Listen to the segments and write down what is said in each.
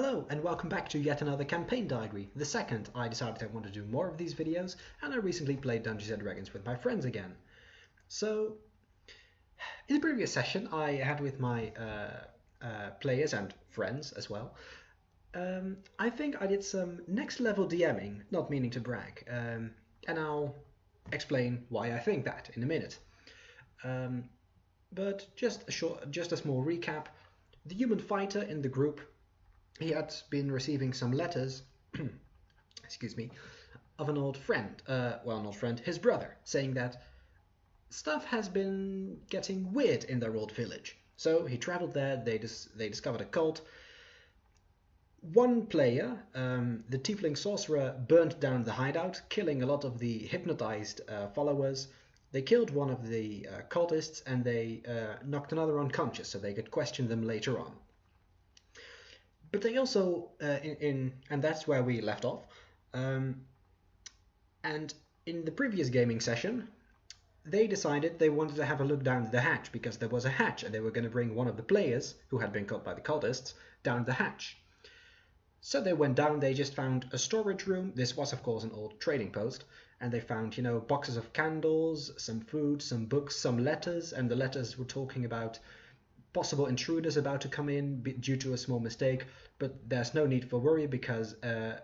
Hello and welcome back to yet another campaign diary. The second, I decided I want to do more of these videos, and I recently played Dungeons & Dragons with my friends again. So, in the previous session I had with my players and friends as well, I think I did some next level DMing, not meaning to brag, and I'll explain why I think that in a minute. But just a small recap. The human fighter in the group, he had been receiving some letters, excuse me, of an old friend, his brother, saying that stuff has been getting weird in their old village. So he traveled there, they discovered a cult. One player, the tiefling sorcerer, burned down the hideout, killing a lot of the hypnotized followers. They killed one of the cultists, and they knocked another unconscious so they could question them later on. But they also, and that's where we left off, and in the previous gaming session, they decided they wanted to have a look down the hatch, because there was a hatch, and they were going to bring one of the players, who had been caught by the cultists, down the hatch. So they went down, they just found a storage room. This was, of course, an old trading post, and they found, boxes of candles, some food, some books, some letters, and the letters were talking about possible intruders about to come in due to a small mistake, but there's no need for worry because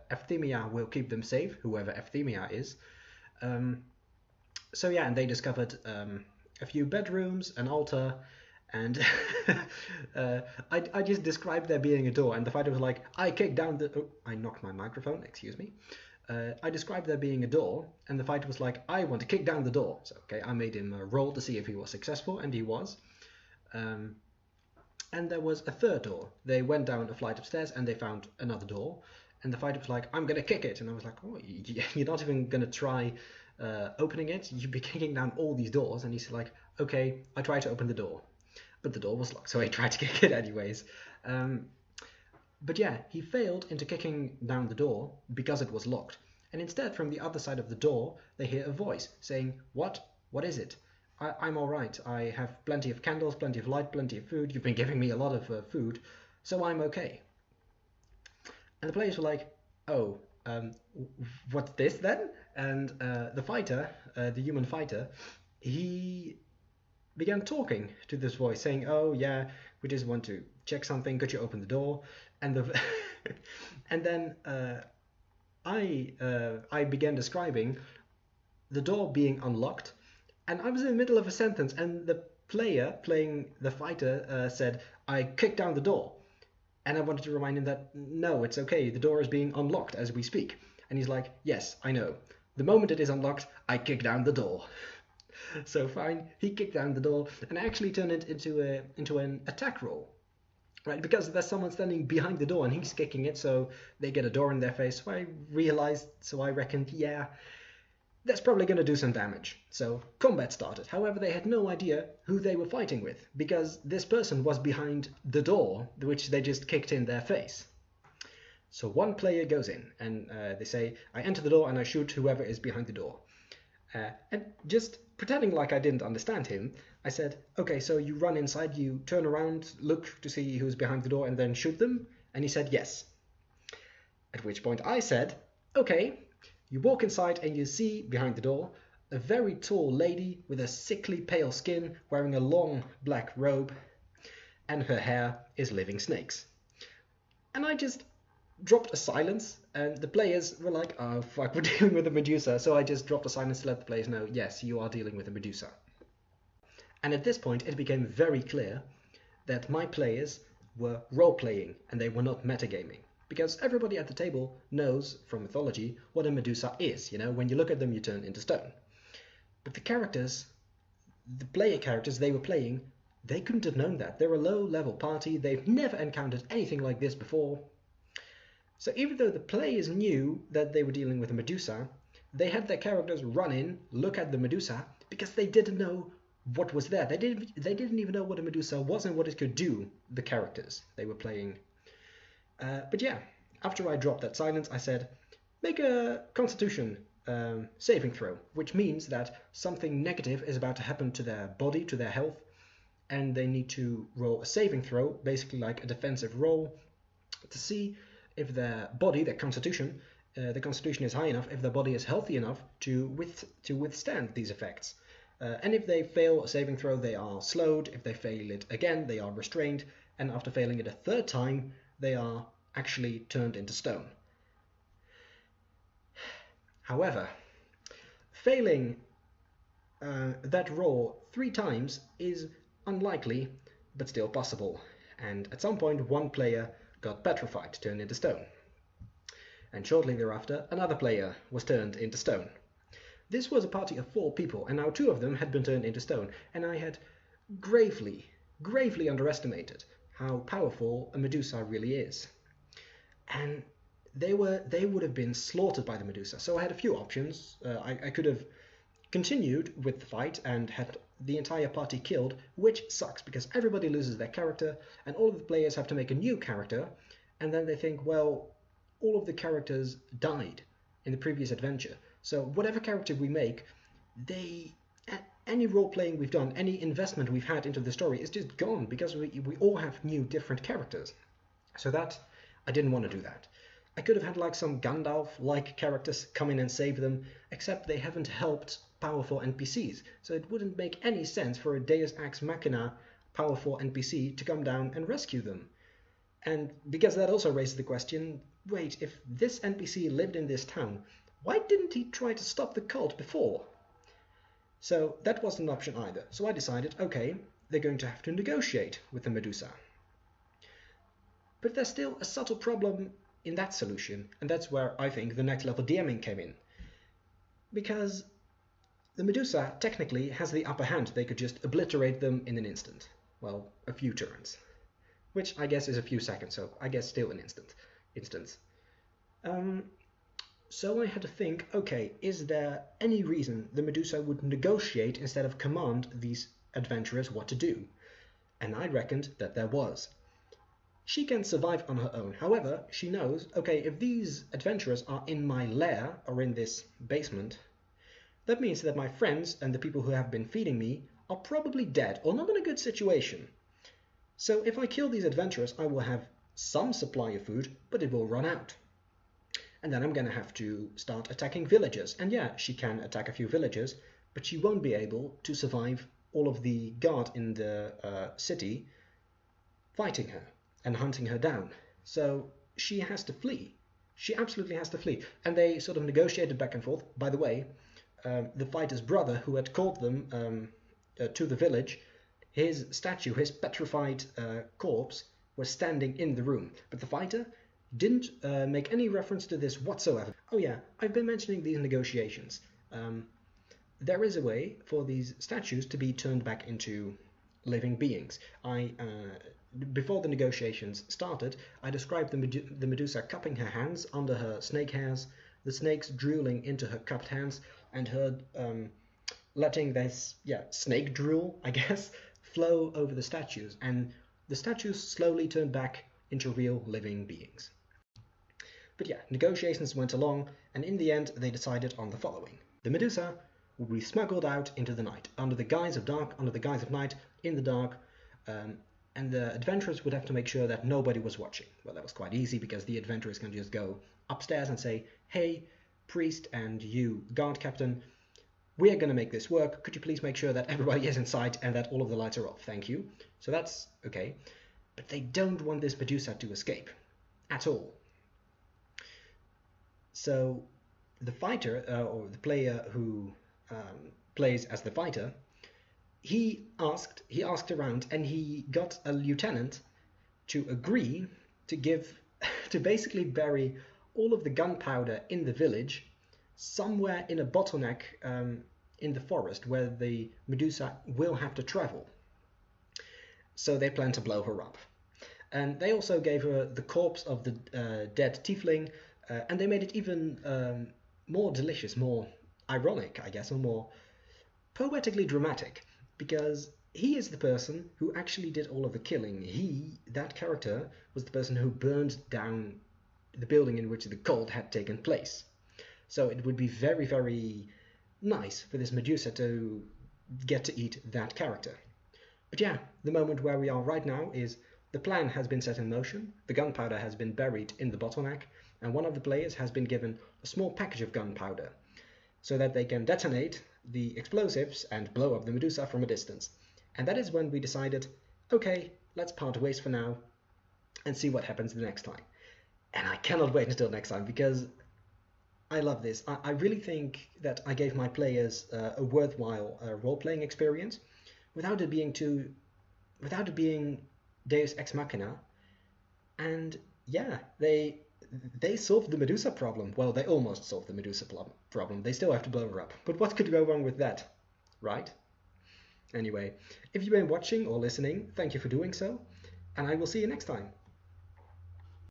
Euphemia will keep them safe, whoever Euphemia is. So yeah, and they discovered a few bedrooms, an altar, and I just described there being a door, and the fighter was like, I kicked down the... Oh, I knocked my microphone, excuse me. I described there being a door, and the fighter was like, I want to kick down the door. So okay, I made him roll to see if he was successful, and he was. And there was a third door. They went down a flight of stairs and they found another door. And the fighter was like, I'm going to kick it. And I was like, oh, you're not even going to try opening it? You'd be kicking down all these doors. And he's like, okay, I tried to open the door. But the door was locked, so he tried to kick it anyways. But yeah, he failed into kicking down the door because it was locked. And instead, from the other side of the door, they hear a voice saying, what? What is it? I'm all right. I have plenty of candles, plenty of light, plenty of food. You've been giving me a lot of food, so I'm okay. And the players were like, oh, what's this then? And the fighter, the human fighter, he began talking to this voice, saying, oh yeah, we just want to check something. Could you open the door? And and then I began describing the door being unlocked. And I was in the middle of a sentence, and the player playing the fighter said, I kicked down the door. And I wanted to remind him that, no, it's okay, the door is being unlocked as we speak. And he's like, yes, I know. The moment it is unlocked, I kick down the door. So fine, he kicked down the door, and I actually turned it into an attack roll. Right, because there's someone standing behind the door, and he's kicking it, so they get a door in their face. So I reckoned, yeah, that's probably going to do some damage. So combat started. However, they had no idea who they were fighting with, because this person was behind the door, which they just kicked in their face. So one player goes in, and they say, I enter the door and I shoot whoever is behind the door. And just pretending like I didn't understand him, I said, okay, so you run inside, you turn around, look to see who's behind the door, and then shoot them? And he said, yes. At which point I said, okay. You walk inside and you see, behind the door, a very tall lady with a sickly pale skin, wearing a long black robe, and her hair is living snakes. And I just dropped a silence, and the players were like, oh fuck, we're dealing with a Medusa. So I just dropped a silence to let the players know, yes, you are dealing with a Medusa. And at this point it became very clear that my players were role-playing, and they were not metagaming. Because everybody at the table knows from mythology what a Medusa is. When you look at them, you turn into stone. But the characters, the player characters they were playing, they couldn't have known that. They're a low-level party. They've never encountered anything like this before. So even though the players knew that they were dealing with a Medusa, they had their characters run in, look at the Medusa, because they didn't know what was there. They didn't even know what a Medusa was and what it could do, the characters they were playing. But yeah, after I dropped that silence, I said, make a Constitution saving throw, which means that something negative is about to happen to their body, to their health, and they need to roll a saving throw, basically like a defensive roll, to see if their body, their constitution, the constitution is high enough, if their body is healthy enough to withstand these effects. And if they fail a saving throw, they are slowed. If they fail it again, they are restrained. And after failing it a third time, they are actually turned into stone. However, failing that roll 3 times is unlikely, but still possible. And at some point, one player got petrified, turned into stone. And shortly thereafter, another player was turned into stone. This was a party of 4 people, and now 2 of them had been turned into stone, and I had gravely underestimated how powerful a Medusa really is. And they would have been slaughtered by the Medusa. So I had a few options. I could have continued with the fight and had the entire party killed, which sucks because everybody loses their character and all of the players have to make a new character, and then they think, well, all of the characters died in the previous adventure. So whatever character we make, any role-playing we've done, any investment we've had into the story is just gone because we all have new different characters. So that, I didn't want to do that. I could have had like some Gandalf-like characters come in and save them, except they haven't helped powerful NPCs, so it wouldn't make any sense for a Deus Ex Machina powerful NPC to come down and rescue them. And because that also raises the question, wait, if this NPC lived in this town, why didn't he try to stop the cult before? So that wasn't an option either. So I decided, okay, they're going to have to negotiate with the Medusa. But there's still a subtle problem in that solution, and that's where I think the next level DMing came in. Because the Medusa technically has the upper hand. They could just obliterate them in an instant. Well, a few turns. Which I guess is a few seconds, so I guess still an instance. So I had to think, okay, is there any reason the Medusa would negotiate instead of command these adventurers what to do? And I reckoned that there was. She can survive on her own. However, she knows, okay, if these adventurers are in my lair or in this basement, that means that my friends and the people who have been feeding me are probably dead or not in a good situation. So if I kill these adventurers, I will have some supply of food, but it will run out. And then I'm going to have to start attacking villagers. And yeah, she can attack a few villagers, but she won't be able to survive all of the guard in the city fighting her and hunting her down. So she has to flee. She absolutely has to flee. And they sort of negotiated back and forth. By the way, the fighter's brother, who had called them to the village, his statue, his petrified corpse, was standing in the room. But the fighter didn't make any reference to this whatsoever. Oh yeah, I've been mentioning these negotiations. There is a way for these statues to be turned back into living beings. Before the negotiations started, I described the Medusa cupping her hands under her snake hairs, the snakes drooling into her cupped hands, and her letting this, snake drool, I guess, flow over the statues, and the statues slowly turned back into real living beings. But yeah, negotiations went along, and in the end they decided on the following. The Medusa would be smuggled out into the night, under the guise of dark, under the guise of night, in the dark, and the adventurers would have to make sure that nobody was watching. Well, that was quite easy, because the adventurers can just go upstairs and say, hey, priest and you, guard captain, we are going to make this work. Could you please make sure that everybody is inside and that all of the lights are off? Thank you. So that's okay. But they don't want this Medusa to escape at all. So the fighter, or the player who plays as the fighter, he asked around, and he got a lieutenant to agree to basically bury all of the gunpowder in the village somewhere in a bottleneck in the forest where the Medusa will have to travel. So they plan to blow her up. And they also gave her the corpse of the dead tiefling, and they made it even more delicious, more ironic, I guess, or more poetically dramatic, because he is the person who actually did all of the killing. That character, was the person who burned down the building in which the cult had taken place. So it would be very, very nice for this Medusa to get to eat that character. But yeah, the moment where we are right now is The plan has been set in motion, the gunpowder has been buried in the bottleneck, and one of the players has been given a small package of gunpowder so that they can detonate the explosives and blow up the Medusa from a distance. And that is when we decided, okay, let's part ways for now and see what happens the next time. And I cannot wait until next time because I love this. I really think that I gave my players a worthwhile role-playing experience without it being Deus Ex Machina. And yeah, they solved the Medusa problem. Well, they almost solved the Medusa problem. They still have to blow her up. But what could go wrong with that, right? Anyway, if you've been watching or listening, thank you for doing so, and I will see you next time.